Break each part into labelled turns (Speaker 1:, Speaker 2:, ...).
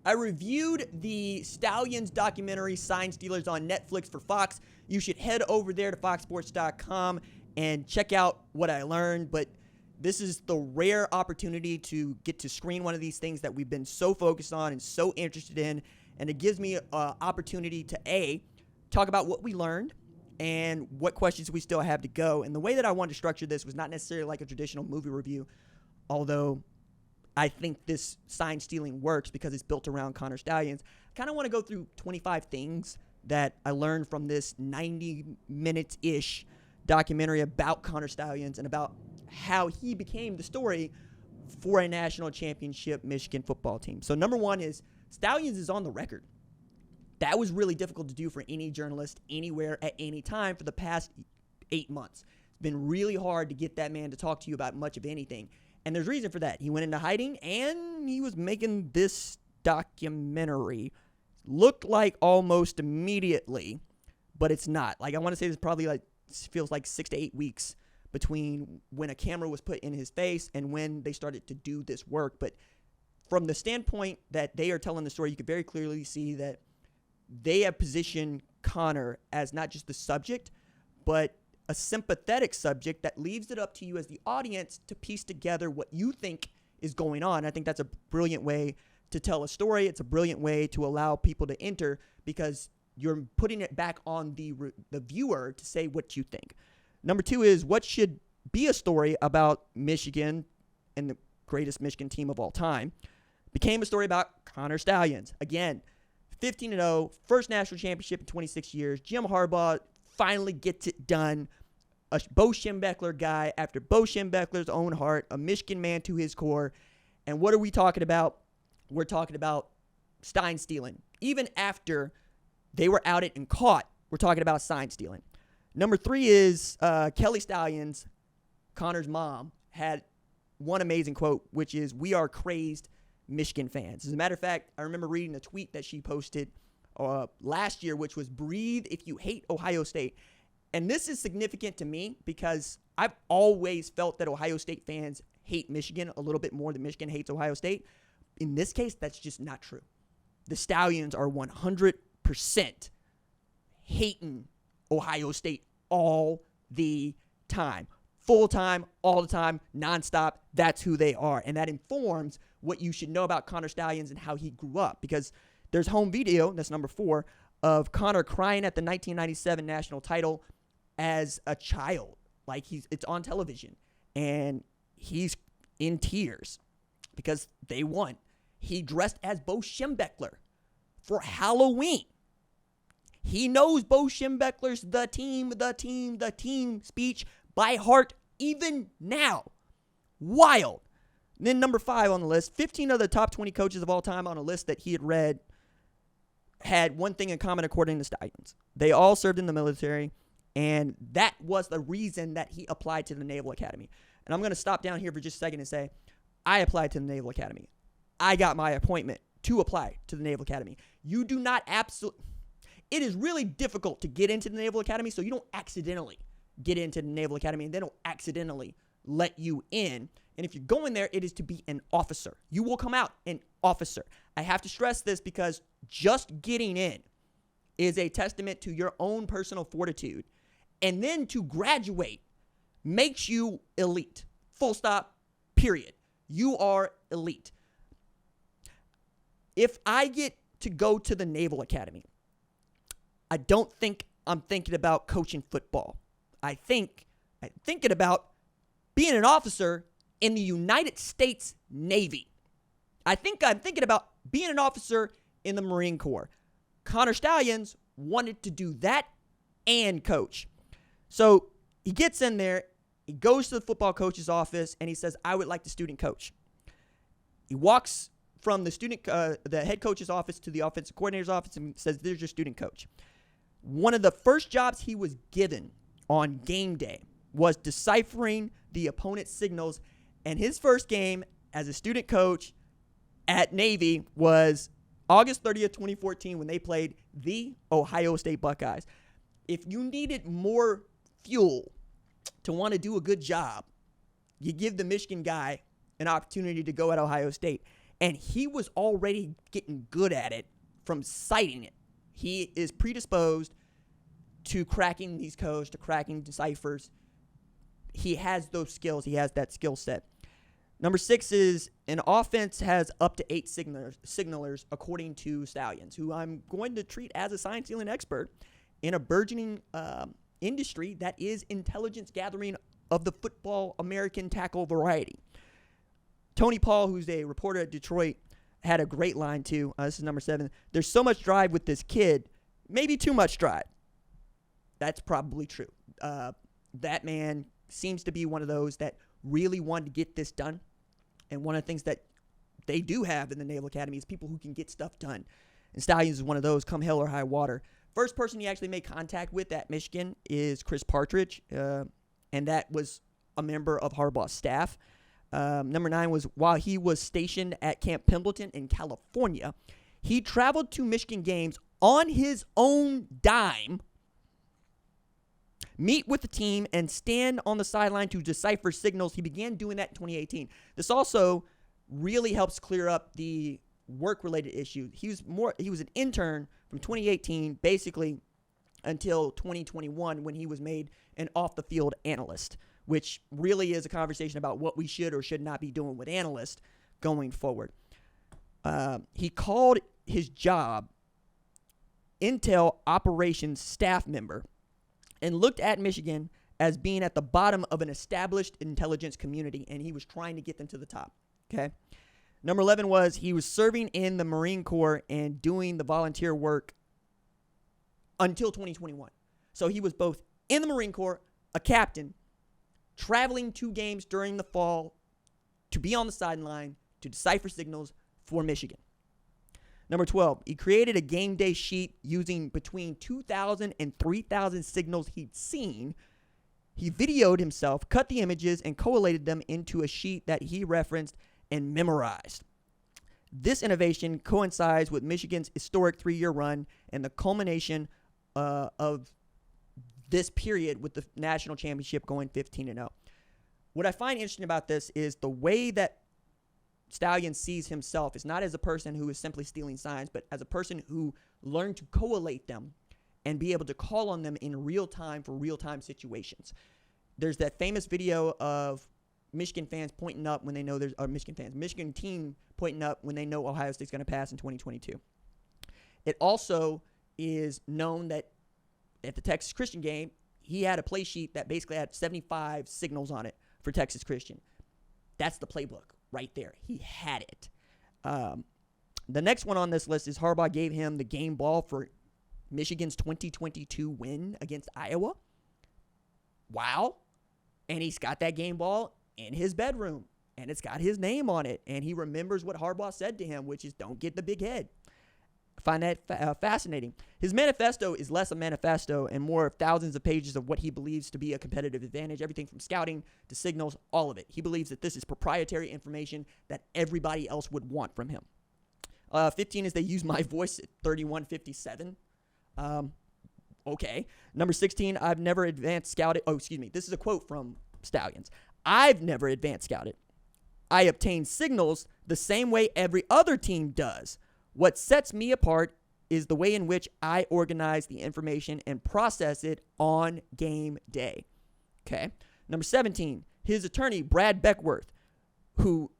Speaker 1: I reviewed the Stalions documentary, Sign Stealers, on Netflix for Fox. You should head over there to foxsports.com and check out what I learned. But this is the rare opportunity to get to screen one of these things that we've been so focused on and so interested in. And it gives me an opportunity to, A, talk about what we learned and what questions we still have to go. And the way that I wanted to structure this was not necessarily like a traditional movie review, although I think this sign stealing works because it's built around Connor Stalions. I kind of want to go through 25 things that I learned from this 90 minutes-ish documentary about Connor Stalions and about how he became the story for a national championship Michigan football team. So number one is Stalions is on the record. That was really difficult to do for any journalist anywhere at any time for the past 8 months. It's been really hard to get that man to talk to you about much of anything. And there's reason for that. He went into hiding, and he was making this documentary. Looked like almost immediately, but it's not. Like, I want to say this probably feels like 6 to 8 weeks between when a camera was put in his face and when they started to do this work. But from the standpoint that they are telling the story, you can very clearly see that they have positioned Connor as not just the subject, but a sympathetic subject that leaves it up to you as the audience to piece together what you think is going on. I think that's a brilliant way to tell a story. It's a brilliant way to allow people to enter because you're putting it back on the viewer to say what you think. Number two is what should be a story about Michigan and the greatest Michigan team of all time became a story about Connor Stalions. Again, 15-0, first national championship in 26 years. Jim Harbaugh finally gets it done. A Bo Schembechler guy after Bo Schembechler's own heart, a Michigan man to his core. And what are we talking about? We're talking about sign stealing. Even after they were outed and caught, we're talking about sign stealing. Number three is Kelly Stalions, Connor's mom, had one amazing quote, which is, "We are crazed Michigan fans." As a matter of fact, I remember reading a tweet that she posted last year, which was, "Breathe if you hate Ohio State." And this is significant to me because I've always felt that Ohio State fans hate Michigan a little bit more than Michigan hates Ohio State. In this case, that's just not true. The Stallions are 100% hating Ohio State all the time. Full time, all the time, nonstop. That's who they are. And that informs what you should know about Connor Stalions and how he grew up. Because there's home video, that's number 4, of Connor crying at the 1997 national title as a child. Like, it's on television. And he's in tears because they won. He dressed as Bo Schembechler for Halloween. He knows Bo Schembechler's the team speech by heart even now. Wild. And then number 5 on the list, 15 of the top 20 coaches of all time on a list that he had read had one thing in common according to Stalions. They all served in the military, and that was the reason that he applied to the Naval Academy. And I'm going to stop down here for just a second and say, I applied to the Naval Academy. I got my appointment to apply to the Naval Academy. You do not it is really difficult to get into the Naval Academy, so you don't accidentally get into the Naval Academy, and they don't accidentally let you in. And if you're going there, it is to be an officer. You will come out an officer. I have to stress this because just getting in is a testament to your own personal fortitude. And then to graduate makes you elite. Full stop, period. You are elite. If I get to go to the Naval Academy, I don't think I'm thinking about coaching football. I'm thinking about being an officer in the United States Navy. I think I'm thinking about being an officer in the Marine Corps. Connor Stalions wanted to do that and coach. So he gets in there, he goes to the football coach's office, and he says, I would like to student coach. He walks from the head coach's office to the offensive coordinator's office and says, there's your student coach. One of the first jobs he was given on game day was deciphering the opponent's signals, and his first game as a student coach at Navy was August 30th, 2014, when they played the Ohio State Buckeyes. If you needed more fuel to want to do a good job, you give the Michigan guy an opportunity to go at Ohio State. And he was already getting good at it from citing it. He is predisposed to cracking these codes, to cracking ciphers. He has those skills. He has that skill set. Number 6 is an offense has up to 8 signalers, according to Stalions, who I'm going to treat as a sign stealing expert in a burgeoning industry that is intelligence gathering of the football American tackle variety. Tony Paul, who's a reporter at Detroit, had a great line too. This is number 7. There's so much drive with this kid, maybe too much drive. That's probably true. That man seems to be one of those that really wanted to get this done. And one of the things that they do have in the Naval Academy is people who can get stuff done. And Stalions is one of those, come hell or high water. First person he actually made contact with at Michigan is Chris Partridge, and that was a member of Harbaugh's staff. Number 9 was while he was stationed at Camp Pendleton in California, he traveled to Michigan games on his own dime, meet with the team, and stand on the sideline to decipher signals. He began doing that in 2018. This also really helps clear up the work-related issue. He was an intern from 2018 basically until 2021 when he was made an off-the-field analyst, which really is a conversation about what we should or should not be doing with analysts going forward. He called his job Intel operations staff member and looked at Michigan as being at the bottom of an established intelligence community, and he was trying to get them to the top. Okay. Number 11 was he was serving in the Marine Corps and doing the volunteer work until 2021. So he was both in the Marine Corps, a captain, traveling to games during the fall to be on the sideline to decipher signals for Michigan. Number 12, he created a game day sheet using between 2,000 and 3,000 signals he'd seen. He videoed himself, cut the images, and collated them into a sheet that he referenced and memorized. This innovation coincides with Michigan's historic 3-year run and the culmination of this period with the national championship going 15-0. What I find interesting about this is the way that Stalions sees himself is not as a person who is simply stealing signs, but as a person who learned to collate them and be able to call on them in real time for real-time situations. There's that famous video of Michigan fans pointing up when they know Michigan team pointing up when they know Ohio State's going to pass in 2022. It also is known that at the Texas Christian game, he had a play sheet that basically had 75 signals on it for Texas Christian. That's the playbook right there. He had it. The next one on this list is Harbaugh gave him the game ball for Michigan's 2022 win against Iowa. Wow. And he's got that game ball in his bedroom, and it's got his name on it, and he remembers what Harbaugh said to him, which is don't get the big head. I find that fascinating. His manifesto is less a manifesto and more of thousands of pages of what he believes to be a competitive advantage, everything from scouting to signals, all of it. He believes that this is proprietary information that everybody else would want from him. 15 is they use my voice at 3157. Okay. Number 16, I've never advanced scouted. Oh, excuse me. This is a quote from Stalions. I've never advanced scouted. I obtain signals the same way every other team does. What sets me apart is the way in which I organize the information and process it on game day. Okay. Number 17, his attorney, Brad Beckworth, who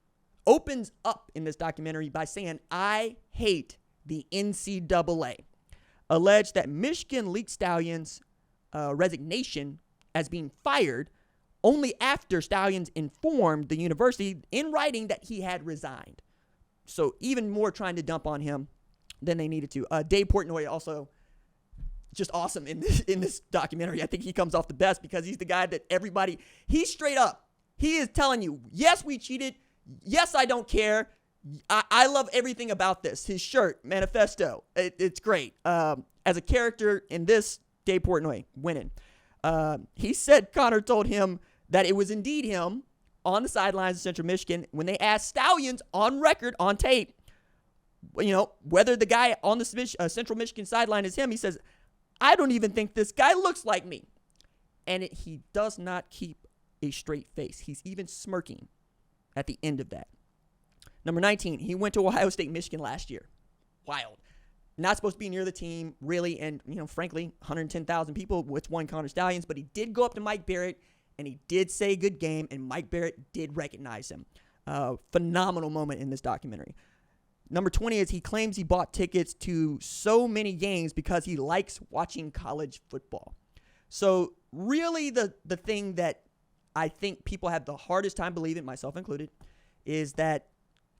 Speaker 1: opens up in this documentary by saying, I hate the NCAA, alleged that Michigan leaked Stalions' resignation as being fired only after Stalions informed the university in writing that he had resigned. So even more trying to dump on him than they needed to. Dave Portnoy also just awesome in this documentary. I think he comes off the best because he's the guy that everybody, he's straight up. He is telling you, yes, we cheated. Yes, I don't care. I love everything about this. His shirt, manifesto, it's great. As a character in this, Dave Portnoy winning. He said Connor told him that it was indeed him on the sidelines of Central Michigan when they asked Stalions on record, on tape, whether the guy on the Central Michigan sideline is him. He says, I don't even think this guy looks like me. And he does not keep a straight face. He's even smirking at the end of that. Number 19, he went to Ohio State, Michigan last year. Wild. Not supposed to be near the team, really, and, frankly, 110,000 people, which won Connor Stalions, but he did go up to Mike Barrett, and he did say good game, and Mike Barrett did recognize him. Phenomenal moment in this documentary. Number 20 is he claims he bought tickets to so many games because he likes watching college football. So really the thing that I think people have the hardest time believing, myself included, is that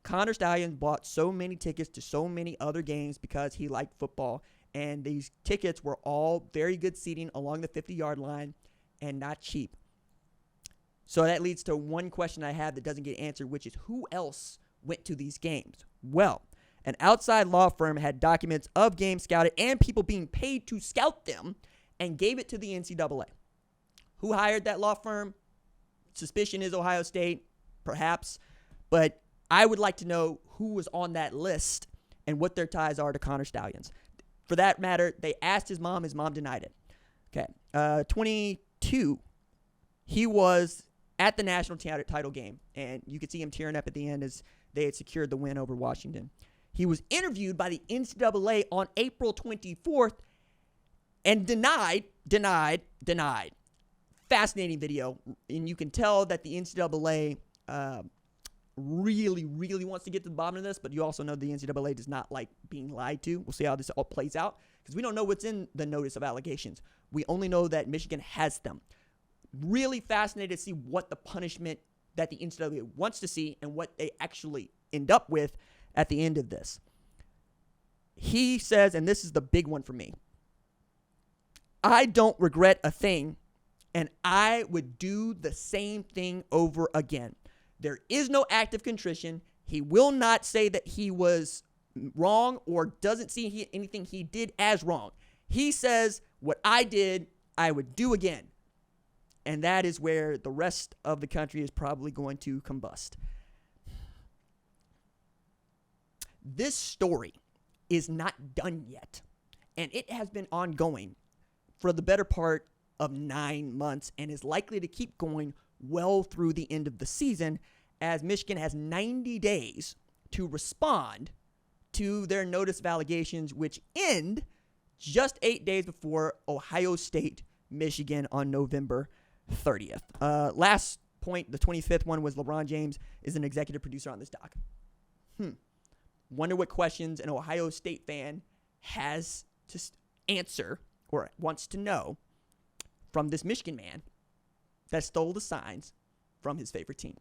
Speaker 1: Connor Stalions bought so many tickets to so many other games because he liked football. And these tickets were all very good seating along the 50-yard line and not cheap. So that leads to one question I have that doesn't get answered, which is who else went to these games? Well, an outside law firm had documents of games scouted and people being paid to scout them and gave it to the NCAA. Who hired that law firm? Suspicion is Ohio State, perhaps. But I would like to know who was on that list and what their ties are to Connor Stalions. For that matter, they asked his mom. His mom denied it. Okay. 22, he was at the national title game, and you could see him tearing up at the end as they had secured the win over Washington. He was interviewed by the NCAA on April 24th and denied. Fascinating video, and you can tell that the NCAA really, really wants to get to the bottom of this, but you also know the NCAA does not like being lied to. We'll see how this all plays out because we don't know what's in the notice of allegations. We only know that Michigan has them. Really fascinated to see what the punishment that the NCAA wants to see and what they actually end up with at the end of this. He says, and this is the big one for me, I don't regret a thing, and I would do the same thing over again. There is no act of contrition. He will not say that he was wrong or doesn't see anything he did as wrong. He says, what I did, I would do again. And that is where the rest of the country is probably going to combust. This story is not done yet, and it has been ongoing for the better part of 9 months and is likely to keep going well through the end of the season, as Michigan has 90 days to respond to their notice of allegations, which end just 8 days before Ohio State, Michigan on November 30th. Last point, the 25th one, was LeBron James is an executive producer on this doc. Wonder what questions an Ohio State fan has to answer or wants to know from this Michigan man that stole the signs from his favorite team.